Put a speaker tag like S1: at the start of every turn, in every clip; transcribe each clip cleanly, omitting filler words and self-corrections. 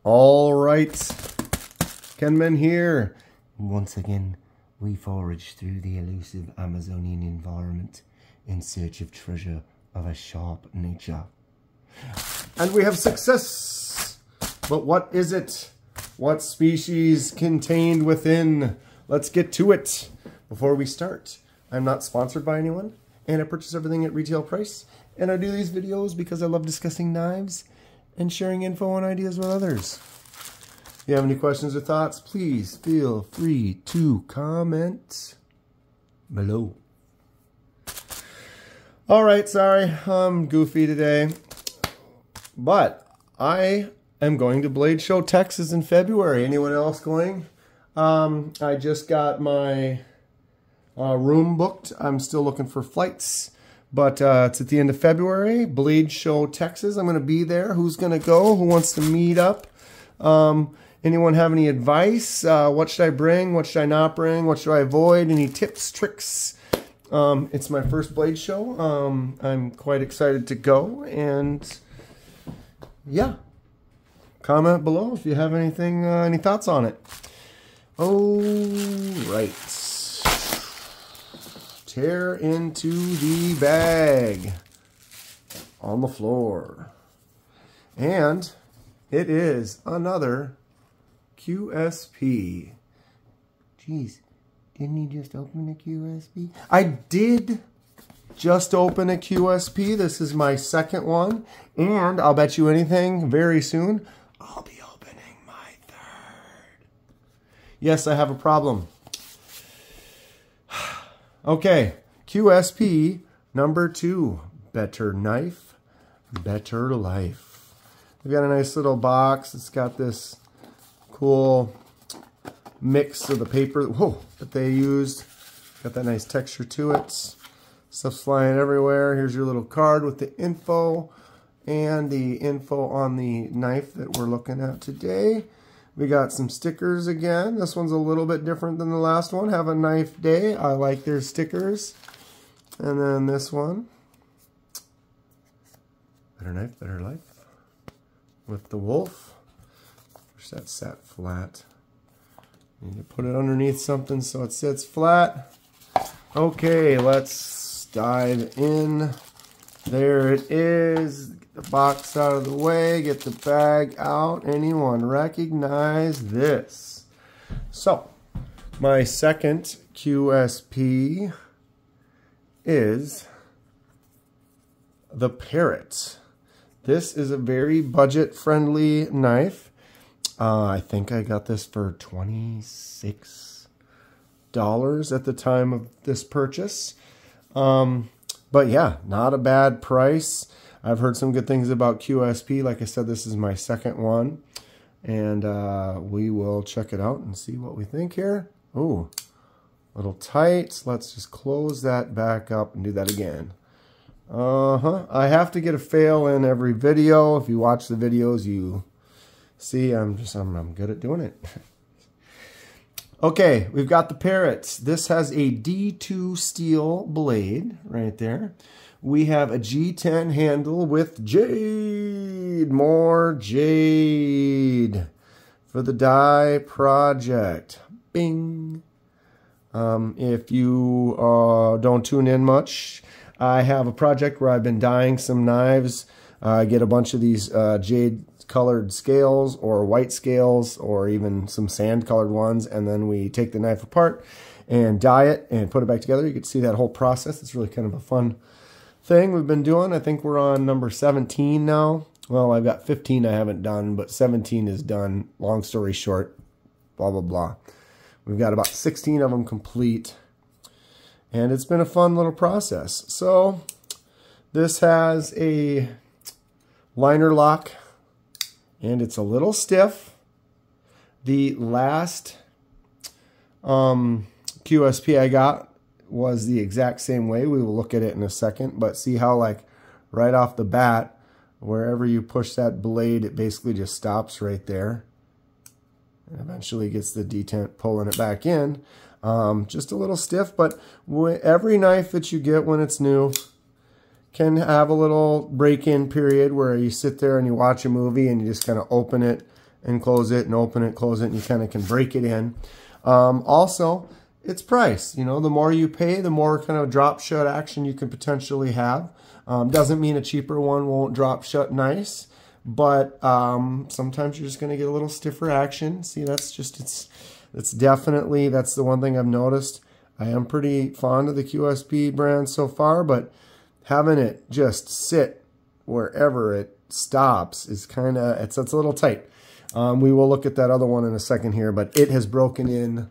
S1: All right, Kenman here. Once again, we forage through the elusive Amazonian environment in search of treasure of a sharp nature. And we have success! But what is it? What species contained within? Let's get to it. Before we start, I'm not sponsored by anyone, and I purchase everything at retail price. And I do these videos because I love discussing knives and sharing info and ideas with others. If you have any questions or thoughts, please feel free to comment below. All right, sorry, I'm goofy today, but I am going to Blade Show Texas in February. Anyone else going? I just got my room booked. I'm still looking for flights. But it's at the end of February, Blade Show Texas. I'm going to be there. Who's going to go? Who wants to meet up? Anyone have any advice? What should I bring? What should I not bring? What should I avoid? Any tips, tricks? It's my first Blade Show. I'm quite excited to go. And yeah, comment below if you have anything, any thoughts on it. Oh, right. Tear into the bag on the floor. And it is another QSP. Jeez, didn't he just open a QSP? I did just open a QSP. This is my second one. And I'll bet you anything, very soon, I'll be opening my third. Yes, I have a problem. Okay, QSP number 2, better knife, better life. We've got a nice little box. It's got this cool mix of the paper that they used. Got that nice texture to it. Stuff's flying everywhere. Here's your little card with the info and the info on the knife that we're looking at today. We got some stickers again. This one's a little bit different than the last one. Have a knife day. I like their stickers. And then this one. Better knife, better life. With the wolf. Wish that sat flat. Need to put it underneath something so it sits flat. Okay, let's dive in. There it is. Get the box out of the way, get the bag out. Anyone recognize this? So, my second QSP is the Parrot. This is a very budget-friendly knife. I think I got this for $26 at the time of this purchase. But yeah, not a bad price. I've heard some good things about QSP. Like I said, this is my second one. And we will check it out and see what we think here. Ooh, a little tight. Let's just close that back up and do that again. I have to get a fail in every video. If you watch the videos, you see I'm good at doing it. Okay, we've got the Parrot. This has a D2 steel blade right there. We have a G10 handle with jade. More jade for the dye project. Bing. If you don't tune in much, I have a project where I've been dyeing some knives. I get a bunch of these jade colored scales or white scales or even some sand colored ones, and then we take the knife apart and dye it and put it back together. You can see that whole process. It's really kind of a fun thing we've been doing. I think we're on number 17 now. Well, I've got 15 I haven't done, but 17 is done. Long story short, blah, blah, blah. We've got about 16 of them complete, and it's been a fun little process. So this has a liner lock, and it's a little stiff. The last QSP I got was the exact same way. We will look at it in a second, but see how like right off the bat, wherever you push that blade, it basically just stops right there. And eventually gets the detent pulling it back in. Just a little stiff, but every knife that you get when it's new can have a little break-in period where you sit there and you watch a movie and you just kind of open it and close it and open it, close it, and you kind of can break it in. Also, it's price. You know, the more you pay, the more kind of drop shut action you can potentially have. Doesn't mean a cheaper one won't drop shut nice, but sometimes you're just going to get a little stiffer action. See, that's just, it's definitely, that's the one thing I've noticed. I am pretty fond of the QSP brand so far, but having it just sit wherever it stops is kind of, it's a little tight. We will look at that other one in a second here, but it has broken in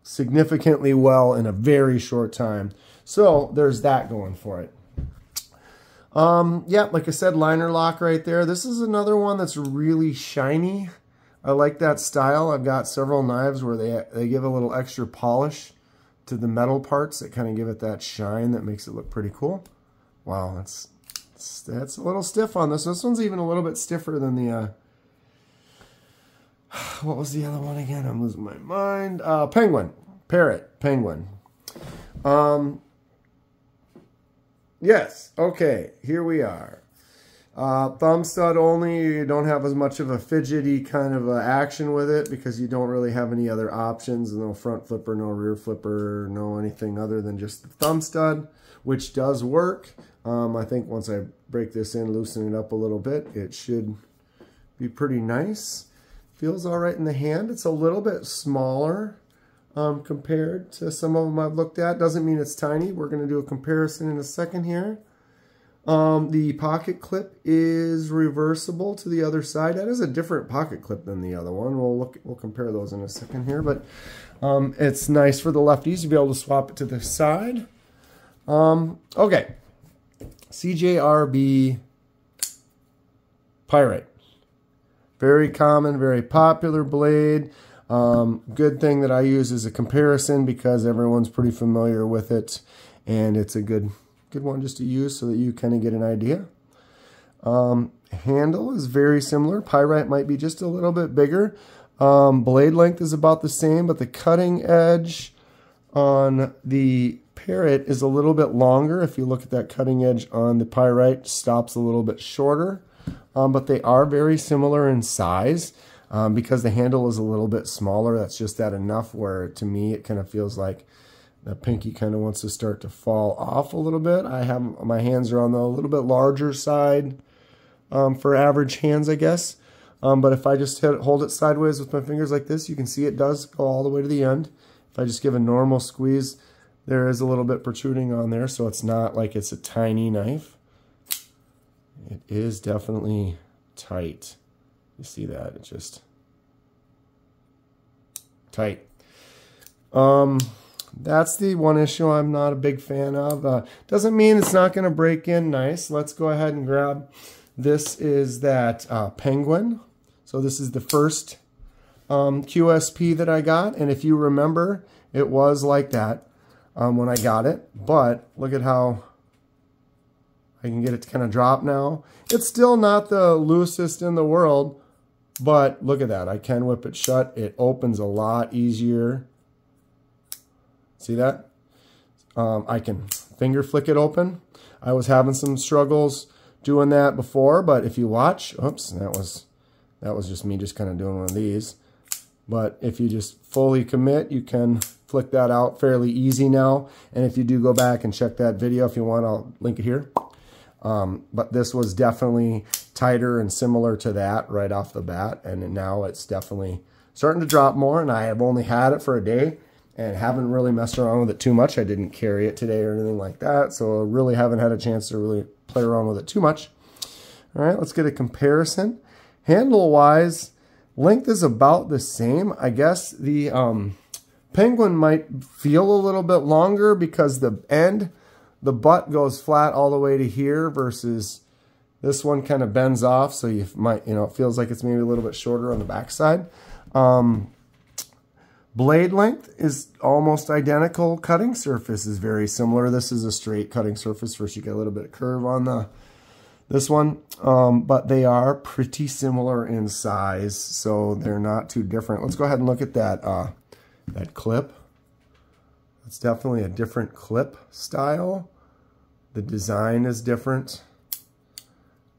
S1: significantly well in a very short time. So there's that going for it. Yeah, like I said, liner lock right there. This is another one that's really shiny. I like that style. I've got several knives where they give a little extra polish to the metal parts that kind of give it that shine that makes it look pretty cool. Wow, that's a little stiff on this. This one's even a little bit stiffer than the what was the other one again? I'm losing my mind. Penguin. Parrot. Penguin. Yes. Okay. Here we are. Thumb stud only. You don't have as much of a fidgety kind of action with it because you don't really have any other options. No front flipper, no rear flipper, no anything other than just the thumb stud, which does work. I think once I break this in, loosen it up a little bit, it should be pretty nice. Feels all right in the hand. It's a little bit smaller compared to some of them I've looked at. Doesn't mean it's tiny. We're going to do a comparison in a second here. The pocket clip is reversible to the other side. That is a different pocket clip than the other one. We'll compare those in a second here, but it's nice for the lefties to be able to swap it to the side. Okay, CJRB Parrot. Very common, very popular blade. Good thing that I use as a comparison because everyone's pretty familiar with it, and it's a good one just to use so that you kind of get an idea. Handle is very similar. Pyrite might be just a little bit bigger. Blade length is about the same, but the cutting edge on the Parrot is a little bit longer. If you look at that cutting edge on the Pyrite, stops a little bit shorter. But they are very similar in size because the handle is a little bit smaller. That's just that enough where, to me, it kind of feels like the pinky kind of wants to start to fall off a little bit. My hands are on the little bit larger side for average hands, I guess. But if I just hold it sideways with my fingers like this, you can see it does go all the way to the end. If I just give a normal squeeze, there is a little bit protruding on there, so it's not like it's a tiny knife. It is definitely tight. You see that? It's just tight. That's the one issue I'm not a big fan of. Doesn't mean it's not going to break in nice. Let's go ahead and grab. This is that Penguin. So this is the first QSP that I got. And if you remember, it was like that when I got it. But look at how I can get it to kind of drop now. It's still not the loosest in the world, but look at that. I can whip it shut. It opens a lot easier. See that? I can finger flick it open. I was having some struggles doing that before, but if you watch, oops, that was just me just kind of doing one of these. But if you just fully commit, you can flick that out fairly easy now. And if you do go back and check that video, if you want, I'll link it here. But this was definitely tighter and similar to that right off the bat. And now it's definitely starting to drop more. And I have only had it for a day and haven't really messed around with it too much. I didn't carry it today or anything like that. So I really haven't had a chance to really play around with it too much. All right, let's get a comparison. Handle-wise, length is about the same. I guess the Penguin might feel a little bit longer because the butt goes flat all the way to here versus this one kind of bends off, so you might, it feels like it's maybe a little bit shorter on the backside. Blade length is almost identical. Cutting surface is very similar. This is a straight cutting surface. First you get a little bit of curve on this one, but they are pretty similar in size, so they're not too different. Let's go ahead and look at that that clip. It's definitely a different clip style. The design is different.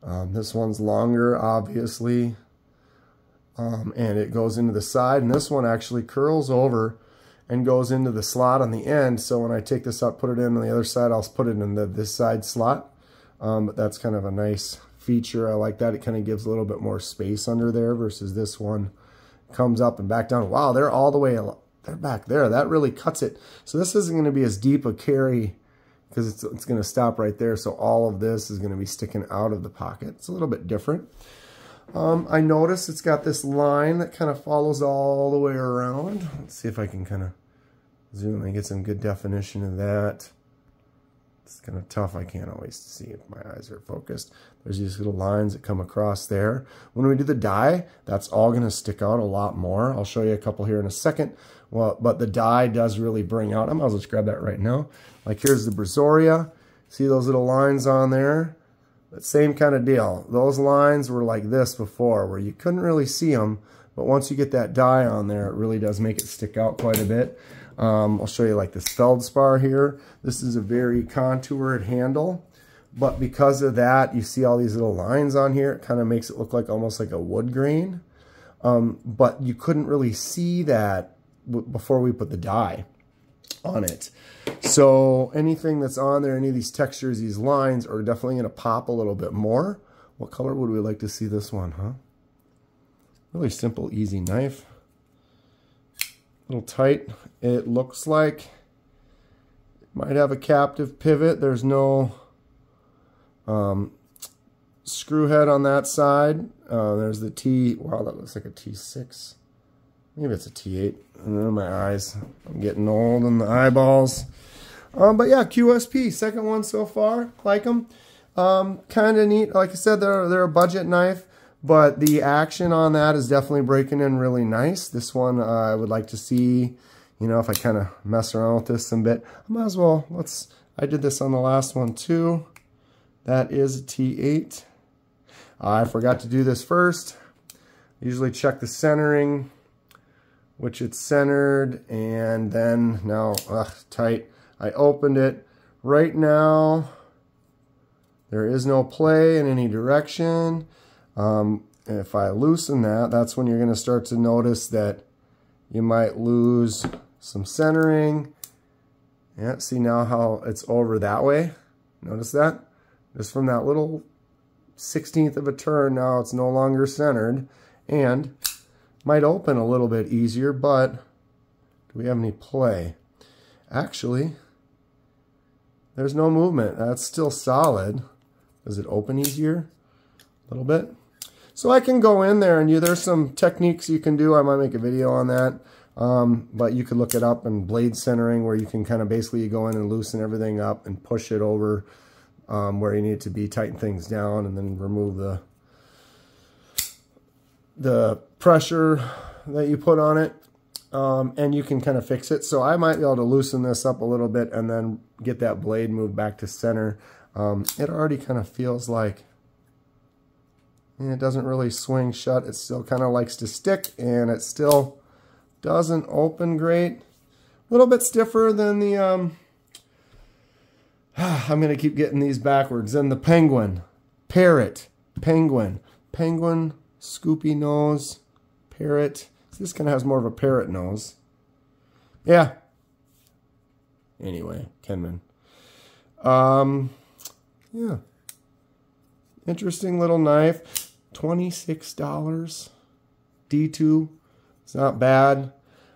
S1: This one's longer, obviously. and it goes into the side, and this one actually curls over and goes into the slot on the end. So when I take this out, put it in on the other side, I'll put it in this side slot. But that's kind of a nice feature. I like that. It kind of gives a little bit more space under there versus this one comes up and back down. Wow, they're all the way, they're back there. That really cuts it. So this isn't going to be as deep a carry because it's going to stop right there. So all of this is going to be sticking out of the pocket. It's a little bit different. I notice it's got this line that kind of follows all the way around. Let's see if I can kind of zoom and get some good definition of that. It's kind of tough. I can't always see if my eyes are focused. There's these little lines that come across there. When we do the die, that's all going to stick out a lot more. I'll show you a couple here in a second. Well, but the die does really bring out. I might as well just grab that right now. Like here's the Brazoria. See those little lines on there? That same kind of deal. Those lines were like this before, where you couldn't really see them, but once you get that die on there, it really does make it stick out quite a bit. I'll show you like this feldspar here. This is a very contoured handle, but because of that, you see all these little lines on here. It kind of makes it look like almost like a wood grain, but you couldn't really see that before we put the die on it. So anything that's on there, any of these textures, these lines are definitely going to pop a little bit more. What color would we like to see this one, huh? Really simple, easy knife. A little tight. It looks like it might have a captive pivot. There's no screw head on that side. There's the T. Wow, that looks like a T6. Maybe it's a T8. I don't know, my eyes. I'm getting old in the eyeballs. But yeah, QSP, second one so far. Like them. Kind of neat. Like I said, they're a budget knife, but the action on that is definitely breaking in really nice. This one I would like to see, you know, if I kind of mess around with this a bit. I might as well, I did this on the last one too. That is a T8. I forgot to do this first. Usually check the centering, which it's centered, and then now, tight. I opened it. Right now, there is no play in any direction. If I loosen that, that's when you're going to start to notice that you might lose some centering. Yeah, see now how it's over that way? Notice that? Just from that little 16th of a turn, now it's no longer centered. And might open a little bit easier, but do we have any play? Actually, there's no movement. That's still solid. Does it open easier? A little bit. So I can go in there and there's some techniques you can do. I might make a video on that. But you could look it up in blade centering, where you can kind of basically go in and loosen everything up and push it over where you need it to be, tighten things down, and then remove the pressure that you put on it, and you can kind of fix it. So I might be able to loosen this up a little bit and then get that blade moved back to center. It already kind of feels like it doesn't really swing shut. It still kind of likes to stick, and it still doesn't open great. A little bit stiffer than the I'm going to keep getting these backwards. Then the Penguin, Parrot, Penguin, Scoopy nose, Parrot. So this kind of has more of a parrot nose. Yeah. Anyway, Kenman. Yeah. Interesting little knife. $26. D2. It's not bad.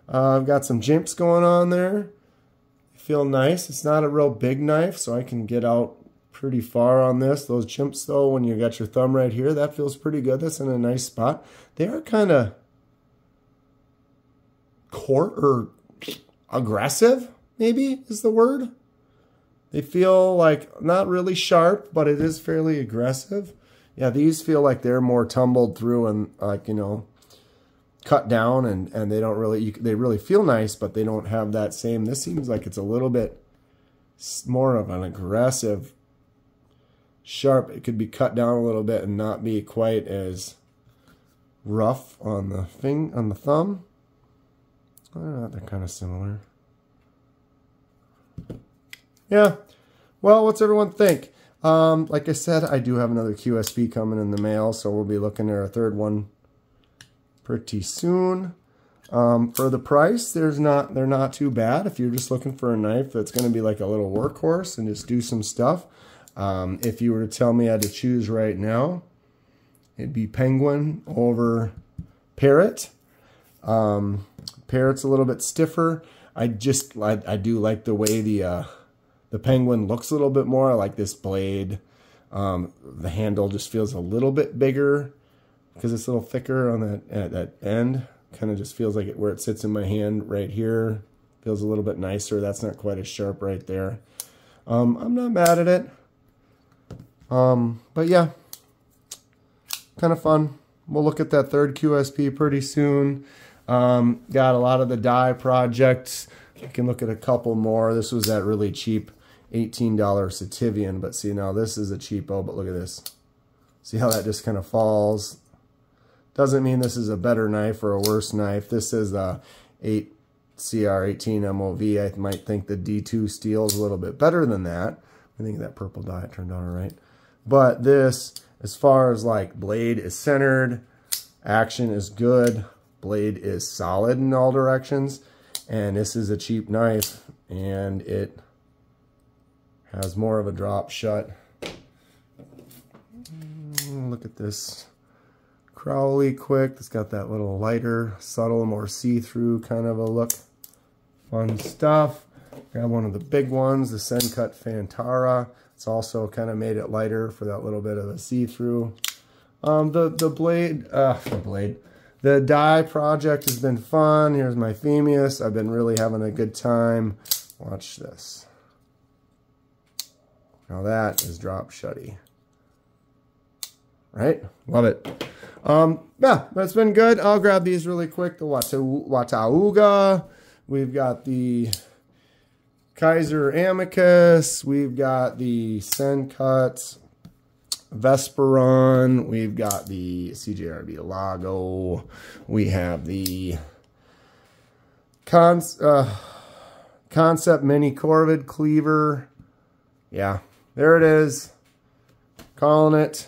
S1: I've got some jimps going on there. Feel nice. It's not a real big knife, so I can get out pretty far on this. Those chimps, though, when you got your thumb right here, that feels pretty good. That's in a nice spot. They are kind of aggressive, maybe is the word. They feel like not really sharp, but it is fairly aggressive. Yeah, these feel like they're more tumbled through and like, you know, cut down, and they don't really, they really feel nice, but they don't have that same. This seems like it's a little bit more of an aggressive sharp. It could be cut down a little bit and not be quite as rough on the thumb. They're kind of similar. Yeah. Well, what's everyone think? Like I said, I do have another QSP coming in the mail, so we'll be looking at our third one pretty soon. For the price, they're not too bad. If you're just looking for a knife that's going to be like a little workhorse and just do some stuff. If you were to tell me I had to choose right now, it'd be Penguin over Parrot. Parrot's a little bit stiffer. I do like the way the Penguin looks a little bit more. I like this blade. The handle just feels a little bit bigger because it's a little thicker on that end. Kind of just feels like it where it sits in my hand right here. Feels a little bit nicer. That's not quite as sharp right there. I'm not mad at it. But yeah, kind of fun. We'll look at that third QSP pretty soon. Got a lot of the die projects. You can look at a couple more. This was that really cheap $18 Sativian, but see now this is a cheapo, but look at this. See how that just kind of falls? Doesn't mean this is a better knife or a worse knife. This is a 8CR18 MOV. I might think the D2 steel is a little bit better than that. I think that purple dye turned out all right. But this, as far as like blade is centered, action is good, blade is solid in all directions, and this is a cheap knife, and it has more of a drop shut. Look at this Crowley quick. It's got that little lighter, subtle, more see-through kind of a look. Fun stuff. Grab one of the big ones, the Sencut Fantara. It's also kind of made it lighter for that little bit of a see-through. The die project has been fun. Here's my Phemius. I've been really having a good time. Watch this. Now that is drop shutty. Right? Love it. Yeah, that's been good. I'll grab these really quick. The Watauga. We've got the Kaiser Amicus. We've got the Sencut Vesperon. We've got the CJRB Lago. We have the Concept Mini Corvid Cleaver. Yeah, there it is. Calling it.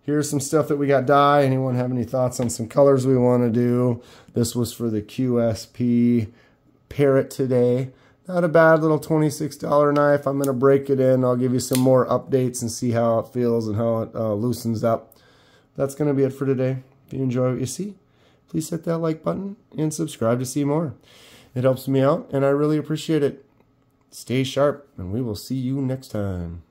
S1: Here's some stuff that we got dye. Anyone have any thoughts on some colors we want to do? This was for the QSP Parrot today. Not a bad little $26 knife. I'm going to break it in. I'll give you some more updates and see how it feels and how it loosens up. That's going to be it for today. If you enjoy what you see, please hit that like button and subscribe to see more. It helps me out, and I really appreciate it. Stay sharp, and we will see you next time.